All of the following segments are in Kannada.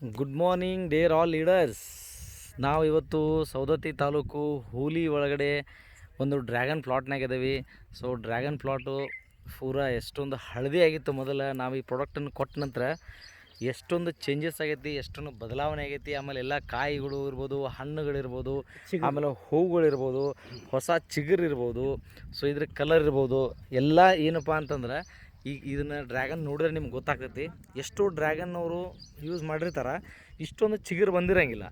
Good morning Deere all leaders. ನಾವು ಇವತ್ತು ಸವದತ್ತಿ ತಾಲೂಕು ಹೂಲಿ ಒಳಗಡೆ ಒಂದು ಡ್ರ್ಯಾಗನ್ ಪ್ಲಾಟ್ನಾಗ ಇದ್ದೀವಿ. ಸೊ ಡ್ರ್ಯಾಗನ್ ಪ್ಲಾಟು ಪೂರ ಎಷ್ಟೊಂದು ಹಳದಿ ಆಗಿತ್ತು. ಮೊದಲು ನಾವು ಈ ಪ್ರಾಡಕ್ಟನ್ನು ಕೊಟ್ಟ ನಂತರ ಎಷ್ಟೊಂದು ಚೇಂಜಸ್ ಆಗೈತಿ, ಎಷ್ಟೊಂದು ಬದಲಾವಣೆ ಆಗೈತಿ. ಆಮೇಲೆ ಎಲ್ಲ ಕಾಯಿಗಳು ಇರ್ಬೋದು, ಹಣ್ಣುಗಳಿರ್ಬೋದು, ಆಮೇಲೆ ಹೂಗಳಿರ್ಬೋದು, ಹೊಸ ಚಿಗುರು ಇರ್ಬೋದು, ಸೊ ಇದ್ರ ಕಲರ್ ಇರ್ಬೋದು, ಎಲ್ಲ ಏನಪ್ಪ ಅಂತಂದ್ರೆ ಈಗ ಇದನ್ನು ಡ್ರ್ಯಾಗನ್ ನೋಡಿದ್ರೆ ನಿಮ್ಗೆ ಗೊತ್ತಾಗ್ತೈತಿ. ಎಷ್ಟು ಡ್ರ್ಯಾಗನ್ ಅವರು ಯೂಸ್ ಮಾಡಿರ್ತಾರೆ, ಇಷ್ಟೊಂದು ಚಿಗುರು ಬಂದಿರೋಂಗಿಲ್ಲ.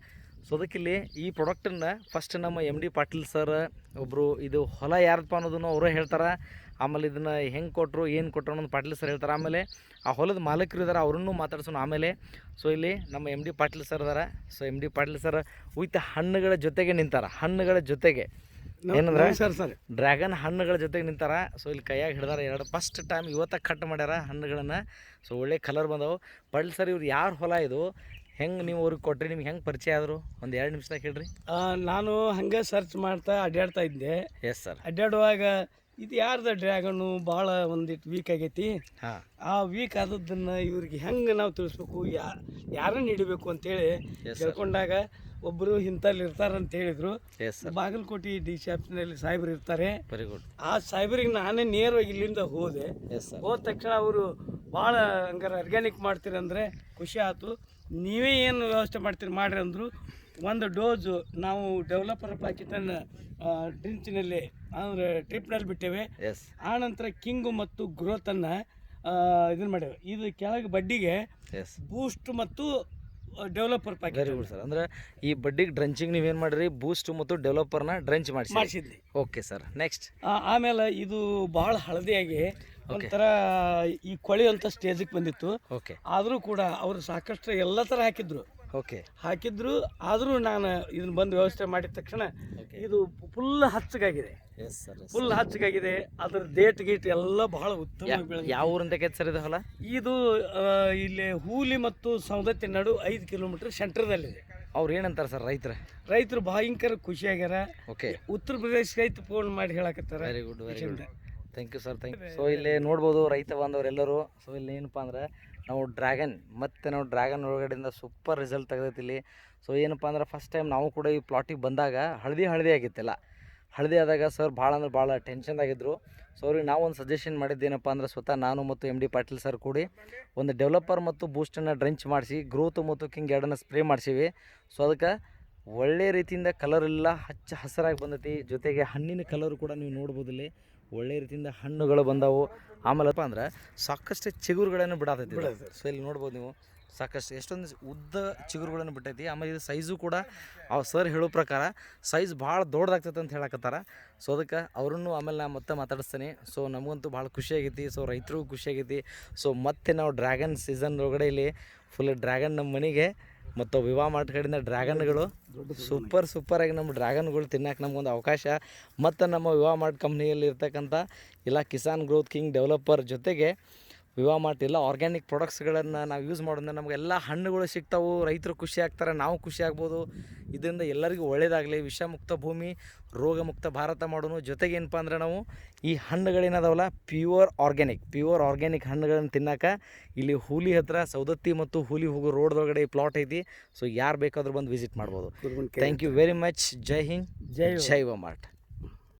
ಸೊ ಅದಕ್ಕಿಲ್ಲಿ ಈ ಪ್ರಾಡಕ್ಟನ್ನು ಫಸ್ಟ್ ನಮ್ಮ MD ಪಾಟೀಲ್ ಸರ್ ಒಬ್ಬರು ಇದು ಹೊಲ ಯಾರಪ್ಪ ಅನ್ನೋದನ್ನು ಅವರೇ ಹೇಳ್ತಾರೆ. ಆಮೇಲೆ ಇದನ್ನು ಹೆಂಗೆ ಕೊಟ್ಟರು, ಏನು ಕೊಟ್ಟರು ಅನ್ನೋದು ಪಾಟೀಲ್ ಸರ್ ಹೇಳ್ತಾರೆ. ಆಮೇಲೆ ಆ ಹೊಲದ ಮಾಲೀಕರು ಇದ್ದಾರೆ, ಅವ್ರನ್ನೂ ಮಾತಾಡ್ಸೋಣ ಆಮೇಲೆ. ಸೊ ಇಲ್ಲಿ ನಮ್ಮ MD ಪಾಟೀಲ್ ಸರ್ ಇದ್ದಾರೆ. So MD Patil sir with ಹಣ್ಣುಗಳ ಜೊತೆಗೆ ನಿಂತಾರೆ. ಹಣ್ಣುಗಳ ಜೊತೆಗೆ ಏನಂದ್ರೆ ಸರ್ ಡ್ರ್ಯಾಗನ್ ಹಣ್ಣುಗಳ ಜೊತೆಗೆ ನಿಂತಾರ. ಸೊ ಇಲ್ಲಿ ಕೈಯಾಗ ಹಿಡ್ದಾರ ಎರಡು. ಫಸ್ಟ್ ಟೈಮ್ ಇವತ್ತ ಕಟ್ ಮಾಡ್ಯಾರ ಹಣ್ಣುಗಳನ್ನು. ಸೊ ಒಳ್ಳೆ ಕಲರ್ ಬಂದವು. ಪಾಟೀಲ್ ಸರ್ ಇವ್ರು ಯಾರು ಹೊಲ ಇದು, ಹೆಂಗೆ ನೀವು ಅವ್ರಿಗೆ ಕೊಟ್ರಿ, ನಿಮ್ಗೆ ಹೆಂಗೆ ಪರಿಚಯ ಆದರು, ಒಂದು 2 ನಿಮಿಷದಾಗ ಹೇಳ್ರಿ. ನಾನು ಹಂಗೆ ಸರ್ಚ್ ಮಾಡ್ತಾ ಅಡ್ಡಾಡ್ತಾ ಇದ್ದೆ. Yes sir. ಅಡ್ಡಾಡುವಾಗ ಇದು ಯಾರ್ದು ಡ್ರ್ಯಾಗನ್ನು ಭಾಳ ಒಂದಿಟ್ಟು ವೀಕ್ ಆಗೈತಿ. ಹಾಂ, ಆ ವೀಕ್ ಆದದ್ದನ್ನು ಇವ್ರಿಗೆ ಹೆಂಗೆ ನಾವು ತಿಳಿಸ್ಬೇಕು, ಯಾರನ್ನು ಹಿಡಿಬೇಕು ಅಂತೇಳಿ ತಿಳ್ಕೊಂಡಾಗ ಒಬ್ಬರು ಇಂಥಲ್ಲಿ ಇರ್ತಾರಂತ ಹೇಳಿದರು. Yes sir. ಬಾಗಲಕೋಟೆ DC ಆಫೀಸ್ನಲ್ಲಿ ಸಾಹೇಬರು ಇರ್ತಾರೆ. Very good. ಆ ಸಾಹೇಬರಿಗೆ ನಾನೇ ನೇರವಾಗಿ ಇಲ್ಲಿಂದ ಹೋದೆ. Yes sir. ಹೋದ ತಕ್ಷಣ ಅವರು ಭಾಳ ಹಂಗಾರೆ ಆರ್ಗ್ಯಾನಿಕ್ ಮಾಡ್ತೀರಂದರೆ ಖುಷಿ ಆಯ್ತು. ನೀವೇ ಏನು ವ್ಯವಸ್ಥೆ ಮಾಡ್ತೀರಿ ಮಾಡಿರಿ ಅಂದರು. ಒಂದು ಡೋಸು ನಾವು ಡೆವಲಪರ್ ಪ್ಯಾಕೆಟನ್ನು ಡ್ರಿಂಚಿನಲ್ಲಿ ಅಂದರೆ ಟ್ರಿಪ್ನಲ್ಲಿ ಬಿಟ್ಟೇವೆ. ಎಸ್. ಆನಂತರ ಕಿಂಗು ಮತ್ತು ಗ್ರೋತನ್ನು ಇದನ್ನು ಮಾಡೇವೆ. ಇದು ಕೆಳಗೆ ಬಡ್ಡಿಗೆ ಎಸ್ ಬೂಸ್ಟ್ ಮತ್ತು developer packet. Very good sir. ಅಂದರೆ ಈ ಬಡ್ಡಿಗೆ ಡ್ರಂಚಿಂಗ್ ನೀವೇನು ಮಾಡಿರಿ, ಬೂಸ್ಟ್ ಮತ್ತು ಡೆವಲಪರ್ನ ಡ್ರಂಚ್ ಮಾಡಿಸಿದ್ವಿ. Okay sir. ನೆಕ್ಸ್ಟ್ ಆಮೇಲೆ ಇದು ಭಾಳ ಹಳದಿಯಾಗಿ ಒಂಥರ ಈ ಕೊಳೆಯುವಂಥ ಸ್ಟೇಜಿಗೆ ಬಂದಿತ್ತು. ಓಕೆ. ಆದರೂ ಕೂಡ ಅವರು ಸಾಕಷ್ಟು ಎಲ್ಲ ಥರ ಹಾಕಿದ್ರು. ಓಕೆ. ಆದರೂ ನಾನು ಇದನ್ನ ಬಂದು ವ್ಯವಸ್ಥೆ ಮಾಡಿದ ತಕ್ಷಣ ಇದು ಫುಲ್ ಹಚ್ಚಗಾಗಿದೆ. Yes sir. ಫುಲ್ ಹಚ್ಚಗಾಗಿದೆ. ಅದ್ರ ಡೇಟ್ ಗೀಟ್ ಎಲ್ಲ ಬಹಳ ಉತ್ತಮ. ಯಾವ ಊರಿಂದ ಕೆತ್ತ ಸರ್ ಇದು ಹೊಲ? ಇದು ಇಲ್ಲಿ ಹೂಲಿ ಮತ್ತು ಸವದತ್ತಿ ನಡು 5 ಕಿಲೋಮೀಟರ್ ಸೆಂಟ್ರದಲ್ಲಿದೆ. ಅವ್ರು ಏನಂತಾರೆ ಸರ್ ರೈತರು ಭಯಂಕರ ಖುಷಿಯಾಗ್ಯಾರ. ಓಕೆ. ಉತ್ತರ ಪ್ರದೇಶ ರೈತ ಫೋನ್ ಮಾಡಿ ಹೇಳಕತ್ತಾರ. Very good, very good. Thank you sir, thank you. So ಇಲ್ಲಿ ನೋಡ್ಬೋದು ರೈತ ಬಾಂಧವರೆಲ್ಲರೂ. ಸೊ ಇಲ್ಲಿ ಏನಪ್ಪ ಅಂದ್ರೆ ನಾವು ಡ್ರ್ಯಾಗನ್ ಒಳಗಡೆಯಿಂದ ಸೂಪರ್ ರಿಸಲ್ಟ್ ತೆಗೆದೈತಿ ಇಲ್ಲಿ. ಸೊ ಏನಪ್ಪ ಅಂದ್ರೆ ಫಸ್ಟ್ ಟೈಮ್ ನಾವು ಕೂಡ ಈ ಪ್ಲಾಟಿಗೆ ಬಂದಾಗ ಹಳದಿ ಆಗಿತ್ತಿಲ್ಲ. ಹಳದಿ ಆದಾಗ ಸರ್ ಭಾಳ ಅಂದ್ರೆ ಭಾಳ ಟೆನ್ಷನ್ದಾಗಿದ್ದರು. ಸೊ ಅವ್ರಿಗೆ ನಾವು ಒಂದು ಸಜೆಷನ್ ಮಾಡಿದ್ದೇನಪ್ಪ ಅಂದ್ರೆ ಸ್ವತಃ ನಾನು ಮತ್ತು MD ಪಾಟೀಲ್ ಸರ್ ಕೂಡಿ ಒಂದು ಡೆವಲಪರ್ ಮತ್ತು ಬೂಸ್ಟನ್ನು ಡ್ರಂಚ್ ಮಾಡಿಸಿ ಗ್ರೋತ್ ಮತ್ತು ಕಿಂಗ್ ಎರಡನ್ನು ಸ್ಪ್ರೇ ಮಾಡಿಸೀವಿ. ಸೊ ಅದಕ್ಕೆ ಒಳ್ಳೆ ರೀತಿಯಿಂದ ಕಲರ್ ಎಲ್ಲ ಹಚ್ಚ ಹಸಿರಾಗಿ ಬಂದೈತಿ. ಜೊತೆಗೆ ಹಣ್ಣಿನ ಕಲರು ಕೂಡ ನೀವು ನೋಡ್ಬೋದು ಇಲ್ಲಿ ಒಳ್ಳೆ ರೀತಿಯಿಂದ ಹಣ್ಣುಗಳು ಬಂದವು. ಆಮೇಲಪ್ಪ ಅಂದ್ರೆ ಸಾಕಷ್ಟು ಚಿಗುರುಗಳನ್ನು ಬಿಡತೈತಿ. ಸೊ ಇಲ್ಲಿ ನೋಡ್ಬೋದು ನೀವು ಸಾಕಷ್ಟು ಎಷ್ಟೊಂದು ಉದ್ದ ಚಿಗುರುಗಳನ್ನು ಬಿಟ್ಟೈತಿ. ಆಮೇಲೆ ಇದು ಸೈಜು ಕೂಡ ಸರ್ ಹೇಳೋ ಪ್ರಕಾರ ಸೈಜ್ ಭಾಳ ದೊಡ್ಡದಾಗ್ತೈತೆ ಅಂತ ಹೇಳಕತ್ತಾರ. ಸೊ ಅದಕ್ಕೆ ಅವ್ರನ್ನೂ ಆಮೇಲೆ ನಾನು ಮತ್ತೆ ಮಾತಾಡಿಸ್ತೀನಿ. ಸೊ ನಮಗಂತೂ ಭಾಳ ಖುಷಿಯಾಗೈತಿ. ಸೊ ರೈತರಿಗೂ ಖುಷಿಯಾಗೈತಿ. ಸೊ ಮತ್ತೆ ನಾವು ಡ್ರ್ಯಾಗನ್ ಸೀಸನ್ ಒಳಗಡೆ ಇಲ್ಲಿ ಫುಲ್ ಡ್ರ್ಯಾಗನ್ ನಮ್ಮ ಮನೆಗೆ ಮತ್ತು ವಿವಾಹ ಮಾರ್ಟ್ ಕಡೆಯಿಂದ ಡ್ರ್ಯಾಗನ್ಗಳು ಸೂಪರಾಗಿ ನಮ್ಮ ಡ್ರ್ಯಾಗನ್ಗಳು ತಿನ್ನೋಕೆ ನಮಗೊಂದು ಅವಕಾಶ. ಮತ್ತು ನಮ್ಮ ವಿವಾಹ ಮಾರ್ಟ್ ಕಂಪ್ನಿಯಲ್ಲಿ ಇರ್ತಕ್ಕಂಥ ಎಲ್ಲ ಕಿಸಾನ್ ಗ್ರೋತ್ ಕಿಂಗ್ ಡೆವಲಪರ್ ಜೊತೆಗೆ ವಿವಾಹ ಮಾರ್ಟ್ ಎಲ್ಲ ಆರ್ಗ್ಯಾನಿಕ್ ಪ್ರಾಡಕ್ಟ್ಸ್ಗಳನ್ನು ನಾವು ಯೂಸ್ ಮಾಡೋದ್ರಿಂದ ನಮಗೆಲ್ಲ ಹಣ್ಣುಗಳು ಸಿಗ್ತಾವೆ. ರೈತರು ಖುಷಿ ಆಗ್ತಾರೆ, ನಾವು ಖುಷಿ ಆಗ್ಬೋದು. ಇದರಿಂದ ಎಲ್ಲರಿಗೂ ಒಳ್ಳೆಯದಾಗಲಿ. ವಿಷಮುಕ್ತ ಭೂಮಿ, ರೋಗ ಮುಕ್ತ ಭಾರತ ಮಾಡೋಣ. ಜೊತೆಗೆ ಏನಪ್ಪ ಅಂದ್ರೆ ನಾವು ಈ ಹಣ್ಣುಗಳೇನದಾವಲ್ಲ ಪ್ಯೂರ್ ಆರ್ಗ್ಯಾನಿಕ್ ಹಣ್ಣುಗಳನ್ನು ತಿನ್ನೋಕೆ ಇಲ್ಲಿ ಹೂಲಿ ಹತ್ರ ಸವದತ್ತಿ ಮತ್ತು ಹೂಲಿ ಹೋಗೋ ರೋಡ್ದೊಳಗಡೆ ಈ ಪ್ಲಾಟ್ ಐತಿ. ಸೊ ಯಾರು ಬೇಕಾದ್ರೂ ಬಂದು ವಿಸಿಟ್ ಮಾಡ್ಬೋದು. Thank you very much. ಜೈ ಹಿಂದ್, ಜೈ ವಿವಾಹ ಮಾರ್ಟ್.